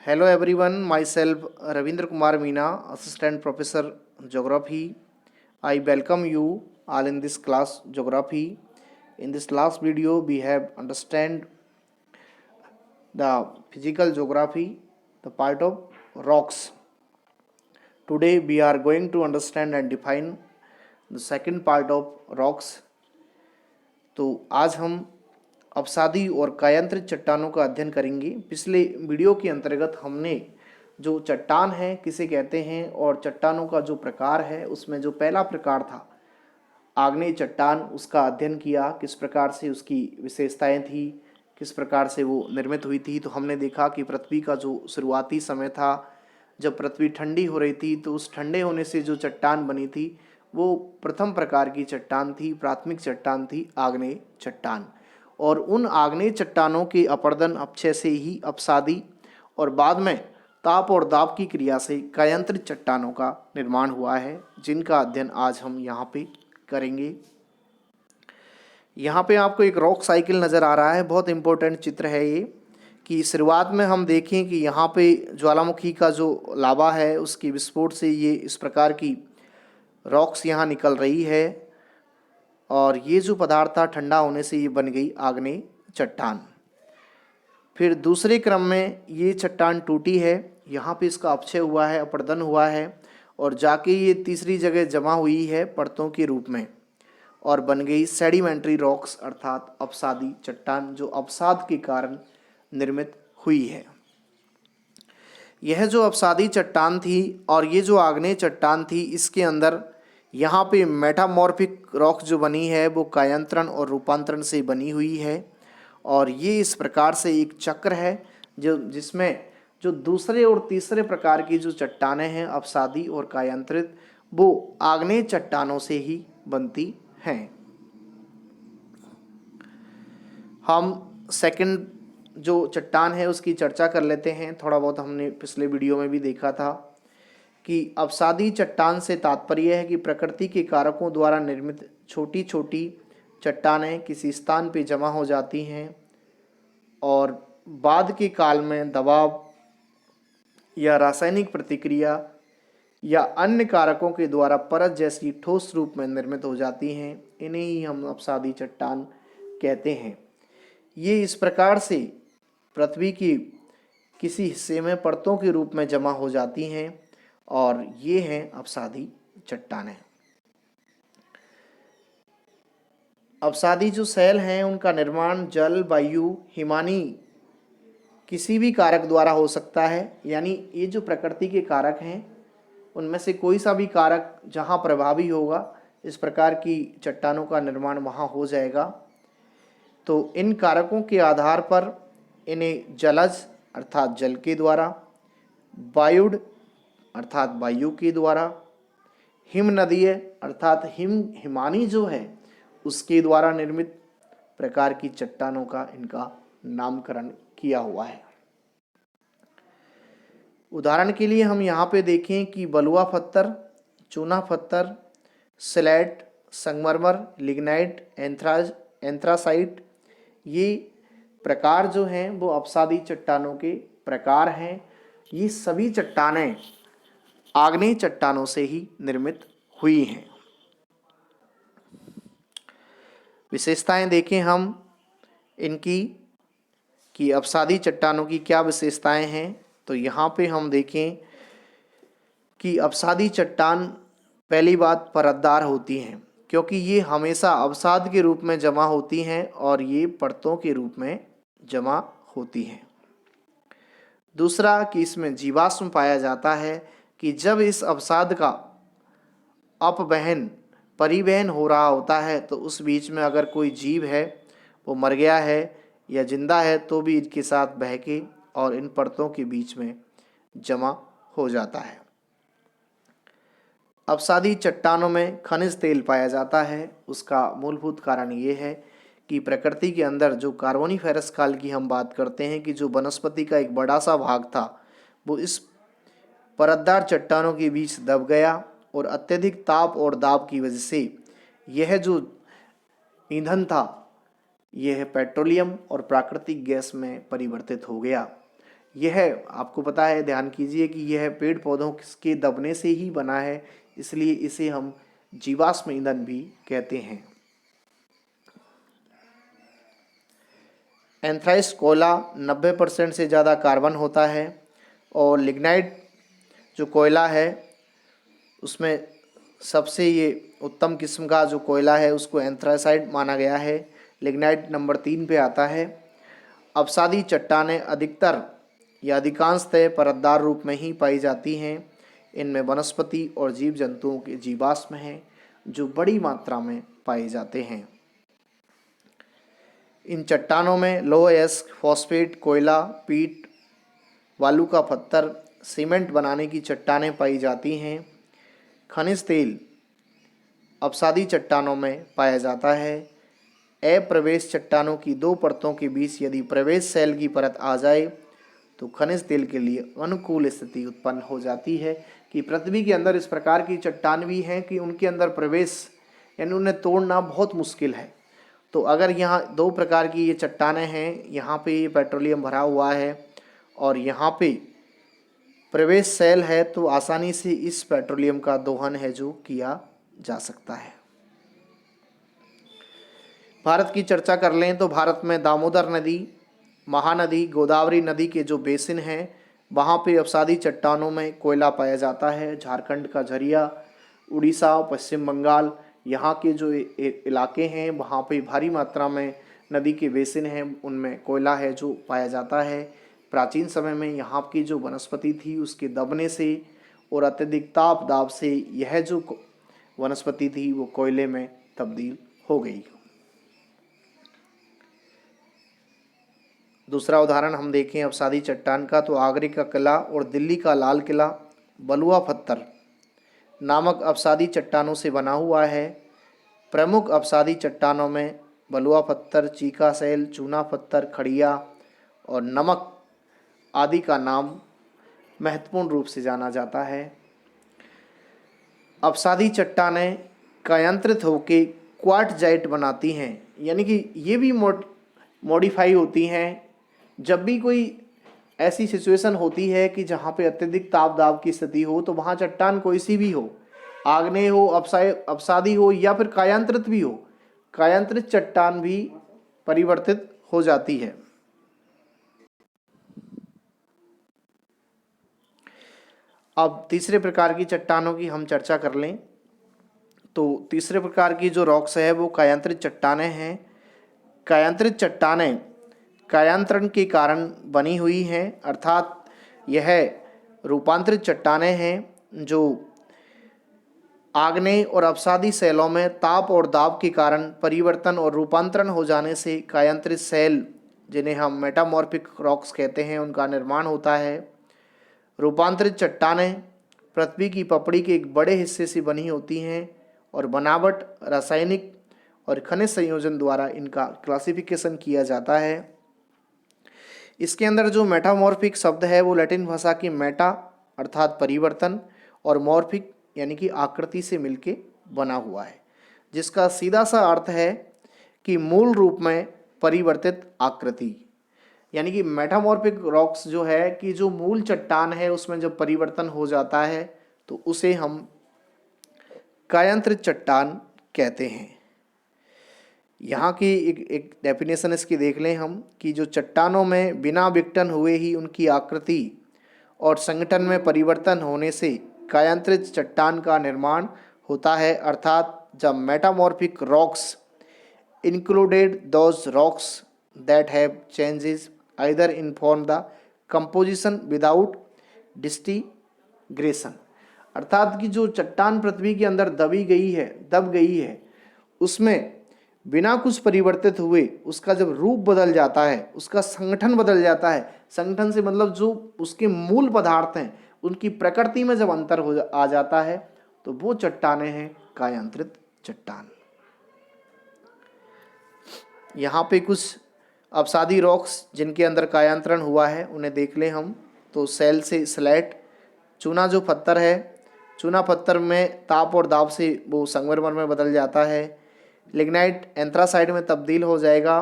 Hello everyone, myself Ravindra Kumar Meena, Assistant Professor Geography. I welcome you all in this class Geography. In this last video, we have understand the physical geography, the part of rocks. Today we are going to understand and define the second part of rocks. तो आज हम अपसादी और कायांतरित चट्टानों का अध्ययन करेंगे। पिछले video के अंतर्गत हमने जो चट्टान है किसे कहते हैं और चट्टानों का जो प्रकार है उसमें जो पहला प्रकार था आग्नेय चट्टान, उसका अध्ययन किया, किस प्रकार से उसकी विशेषताएं थी, किस प्रकार से वो निर्मित हुई थी। तो हमने देखा कि पृथ्वी का जो शुरुआती समय था, जब पृथ्वी ठंडी हो रही थी, तो उस ठंडे होने से जो चट्टान बनी थी वो प्रथम प्रकार की चट्टान थी, प्राथमिक चट्टान थी आग्नेय चट्टान। और उन आग्नेय चट्टानों के अपर्दन अपक्षय से ही अपसादी और बाद में ताप और दाब की क्रिया से कायांतरित चट्टानों का निर्माण हुआ है, जिनका अध्ययन आज हम यहाँ पे करेंगे। यहाँ पे आपको एक रॉक साइकिल नज़र आ रहा है, बहुत इंपॉर्टेंट चित्र है ये। कि शुरुआत में हम देखें कि यहाँ पे ज्वालामुखी का जो लावा है उसकी विस्फोट से ये इस प्रकार की रॉक्स यहाँ निकल रही है और ये जो पदार्थ था ठंडा होने से ये बन गई आग्नेय चट्टान। फिर दूसरे क्रम में ये चट्टान टूटी है, यहाँ पे इसका अपक्षय हुआ है, अपर्दन हुआ है और जाके ये तीसरी जगह जमा हुई है परतों के रूप में और बन गई सेडिमेंट्री रॉक्स अर्थात अपसादी चट्टान, जो अवसाद के कारण निर्मित हुई है। यह जो अपसादी चट्टान थी और ये जो आग्नेय चट्टान थी, इसके अंदर यहाँ पे मेटामॉर्फिक रॉक जो बनी है वो कायांतरण और रूपांतरण से बनी हुई है और ये इस प्रकार से एक चक्र है जिसमें जो दूसरे और तीसरे प्रकार की जो चट्टानें हैं अपसादी और कायांतरित, वो आग्नेय चट्टानों से ही बनती हैं। हम सेकंड जो चट्टान है उसकी चर्चा कर लेते हैं। थोड़ा बहुत हमने पिछले वीडियो में भी देखा था कि अपसादी चट्टान से तात्पर्य है कि प्रकृति के कारकों द्वारा निर्मित छोटी छोटी चट्टानें किसी स्थान पर जमा हो जाती हैं और बाद के काल में दबाव या रासायनिक प्रतिक्रिया या अन्य कारकों के द्वारा परत जैसी ठोस रूप में निर्मित हो जाती हैं। इन्हें ही हम अपसादी चट्टान कहते हैं। ये इस प्रकार से पृथ्वी की किसी हिस्से में परतों के रूप में जमा हो जाती हैं और ये हैं अपसादी चट्टानें। अपसादी जो शैल हैं उनका निर्माण जल, वायु, हिमानी किसी भी कारक द्वारा हो सकता है। यानी ये जो प्रकृति के कारक हैं उनमें से कोई सा भी कारक जहाँ प्रभावी होगा, इस प्रकार की चट्टानों का निर्माण वहाँ हो जाएगा। तो इन कारकों के आधार पर इन्हें जलज अर्थात जल के द्वारा, वायुड अर्थात वायु के द्वारा, हिम नदीय अर्थात हिमानी जो है उसके द्वारा निर्मित प्रकार की चट्टानों का इनका नामकरण किया हुआ है। उदाहरण के लिए हम यहाँ पे देखें कि बलुआ पत्थर, चूना पत्थर, स्लेट, संगमरमर, लिग्नाइट, एंथ्रासाइट, ये प्रकार जो हैं वो अपसादी चट्टानों के प्रकार हैं। ये सभी चट्टानें आग्नेय चट्टानों से ही निर्मित हुई हैं। विशेषताएं देखें हम इनकी कि अपसादी चट्टानों की क्या विशेषताएं हैं। तो यहाँ पे हम देखें कि अपसादी चट्टान पहली बात परतदार होती हैं, क्योंकि ये हमेशा अवसाद के रूप में जमा होती हैं और ये परतों के रूप में जमा होती हैं। दूसरा कि इसमें जीवाश्म पाया जाता है कि जब इस अवसाद का अपवहन परिवहन हो रहा होता है तो उस बीच में अगर कोई जीव है वो मर गया है या जिंदा है तो भी इनके साथ बह के और इन परतों के बीच में जमा हो जाता है। अपसादी चट्टानों में खनिज तेल पाया जाता है। उसका मूलभूत कारण ये है कि प्रकृति के अंदर जो कार्बोनिफेरस काल की हम बात करते हैं कि जो वनस्पति का एक बड़ा सा भाग था वो इस परतदार चट्टानों के बीच दब गया और अत्यधिक ताप और दाब की वजह से यह जो ईंधन था यह पेट्रोलियम और प्राकृतिक गैस में परिवर्तित हो गया। यह आपको पता है, ध्यान कीजिए कि यह पेड़ पौधों के दबने से ही बना है, इसलिए इसे हम जीवाश्म ईंधन भी कहते हैं। एंथ्राइस कोयला 90% से ज़्यादा कार्बन होता है और लिग्नाइट जो कोयला है उसमें सबसे ये उत्तम किस्म का जो कोयला है उसको एंथ्रासाइट माना गया है। लिग्नाइट नंबर 3 पे आता है। अवसादी चट्टानें अधिकतर या अधिकांशतः परतदार रूप में ही पाई जाती हैं। इनमें वनस्पति और जीव जंतुओं के जीवाश्म हैं जो बड़ी मात्रा में पाए जाते हैं। इन चट्टानों में लोह अयस्क, फॉस्फेट, कोयला, पीट, बालू का पत्थर, सीमेंट बनाने की चट्टानें पाई जाती हैं। खनिज तेल अवसादी चट्टानों में पाया जाता है। अप्रवेश चट्टानों की 2 परतों के बीच यदि प्रवेश सेल की परत आ जाए तो खनिज तेल के लिए अनुकूल स्थिति उत्पन्न हो जाती है कि पृथ्वी के अंदर इस प्रकार की चट्टान भी हैं कि उनके अंदर प्रवेश यानी उन्हें तोड़ना बहुत मुश्किल है। तो अगर यहाँ 2 प्रकार की ये चट्टानें हैं, यहाँ पे ये पेट्रोलियम भरा हुआ है और यहाँ पे प्रवेश सेल है, तो आसानी से इस पेट्रोलियम का दोहन है जो किया जा सकता है। भारत की चर्चा कर लें तो भारत में दामोदर नदी, महानदी, गोदावरी नदी के जो बेसिन हैं वहाँ पे अवसादी चट्टानों में कोयला पाया जाता है। झारखंड का झरिया, उड़ीसा, पश्चिम बंगाल यहाँ के जो इलाके हैं वहाँ पे भारी मात्रा में नदी के बेसिन हैं, उनमें कोयला है जो पाया जाता है। प्राचीन समय में यहाँ की जो वनस्पति थी उसके दबने से और अत्यधिक ताप दाब से यह जो वनस्पति थी वो कोयले में तब्दील हो गई। दूसरा उदाहरण हम देखें अवसादी चट्टान का तो आगरे का किला और दिल्ली का लाल किला बलुआ पत्थर नामक अवसादी चट्टानों से बना हुआ है। प्रमुख अवसादी चट्टानों में बलुआ पत्थर, चीका सेल, चूना पत्थर, खड़िया और नमक आदि का नाम महत्वपूर्ण रूप से जाना जाता है। अवसादी चट्टानें कायांतरित होकर क्वार्टजाइट बनाती हैं, यानी कि ये भी मॉडिफाई होती हैं। जब भी कोई ऐसी सिचुएशन होती है कि जहाँ पे अत्यधिक ताप दाब की स्थिति हो तो वहाँ चट्टान कोई सी भी हो, आग्नेय हो, अवसादी हो या फिर कायांतरित भी हो, कायांतरित चट्टान भी परिवर्तित हो जाती है। अब तीसरे प्रकार की चट्टानों की हम चर्चा कर लें तो तीसरे प्रकार की जो रॉक्स है वो कायांतरित चट्टानें हैं। कायांतरित चट्टानें कायांतरण के कारण बनी हुई हैं, अर्थात यह रूपांतरित चट्टानें हैं जो आग्नेय और अवसादी सेलों में ताप और दाब के कारण परिवर्तन और रूपांतरण हो जाने से कायांतरित सेल, जिन्हें हम मेटामॉर्फिक रॉक्स कहते हैं, उनका निर्माण होता है। रूपांतरित चट्टानें पृथ्वी की पपड़ी के एक बड़े हिस्से से बनी होती हैं और बनावट, रासायनिक और खनिज संयोजन द्वारा इनका क्लासिफिकेशन किया जाता है। इसके अंदर जो मेटामॉर्फिक शब्द है वो लैटिन भाषा की मेटा अर्थात परिवर्तन और मॉर्फिक यानी कि आकृति से मिलके बना हुआ है, जिसका सीधा सा अर्थ है कि मूल रूप में परिवर्तित आकृति। यानी कि मेटामॉर्फिक रॉक्स जो है कि जो मूल चट्टान है उसमें जब परिवर्तन हो जाता है तो उसे हम कायांतरित चट्टान कहते हैं। यहाँ की एक डेफिनेशन इसकी देख लें हम कि जो चट्टानों में बिना विघटन हुए ही उनकी आकृति और संगठन में परिवर्तन होने से कायांतरित चट्टान का निर्माण होता है, अर्थात जब metamorphic rocks included those rocks that have changes either in form the composition without disintegration, अर्थात कि जो चट्टान पृथ्वी के अंदर दब गई है उसमें बिना कुछ परिवर्तित हुए उसका जब रूप बदल जाता है, उसका संगठन बदल जाता है, संगठन से मतलब जो उसके मूल पदार्थ हैं उनकी प्रकृति में जब अंतर आ जाता है तो वो चट्टानें हैं कायांतरित चट्टान। यहाँ पे कुछ अवसादी रॉक्स जिनके अंदर कायांतरण हुआ है उन्हें देख लें हम तो सेल से स्लेट, चूना जो पत्थर है, चूना पत्थर में ताप और दाब से वो संगमरमर में बदल जाता है। लिग्नाइट एंथ्रासाइट में तब्दील हो जाएगा।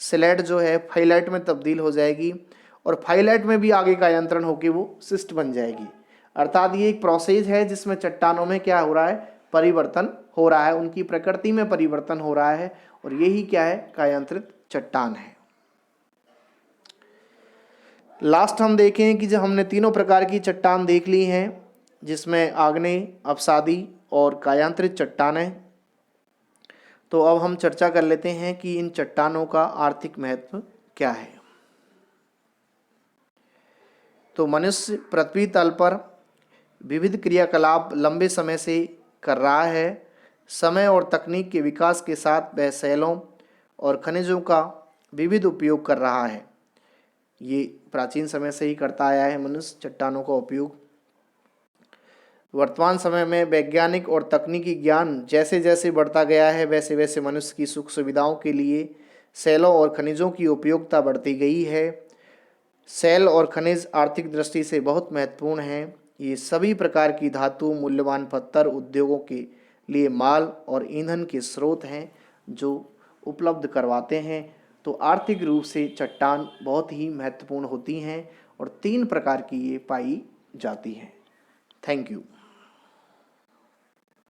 स्लेट जो है फाइलाइट में तब्दील हो जाएगी और फाइलाइट में भी आगे कायांतरण होकर वो सिस्ट बन जाएगी। अर्थात ये एक प्रोसेस है जिसमें चट्टानों में क्या हो रहा है, परिवर्तन हो रहा है, उनकी प्रकृति में परिवर्तन हो रहा है, और यही क्या है, कायांतरित चट्टान है। लास्ट हम देखें कि जब हमने तीनों प्रकार की चट्टान देख ली हैं, जिसमें आग्नेय, अपसादी और कायांतरित चट्टानें, तो अब हम चर्चा कर लेते हैं कि इन चट्टानों का आर्थिक महत्व क्या है। तो मनुष्य पृथ्वी तल पर विविध क्रियाकलाप लंबे समय से कर रहा है। समय और तकनीक के विकास के साथ वह शैलों और खनिजों का विविध उपयोग कर रहा है। ये प्राचीन समय से ही करता आया है मनुष्य चट्टानों का उपयोग। वर्तमान समय में वैज्ञानिक और तकनीकी ज्ञान जैसे जैसे बढ़ता गया है, वैसे वैसे मनुष्य की सुख सुविधाओं के लिए शैलों और खनिजों की उपयोगिता बढ़ती गई है। शैल और खनिज आर्थिक दृष्टि से बहुत महत्वपूर्ण हैं। ये सभी प्रकार की धातु, मूल्यवान पत्थर उद्योगों के लिए माल और ईंधन के स्रोत हैं जो उपलब्ध करवाते हैं। तो आर्थिक रूप से चट्टान बहुत ही महत्वपूर्ण होती हैं और 3 प्रकार की ये पाई जाती हैं। Thank you.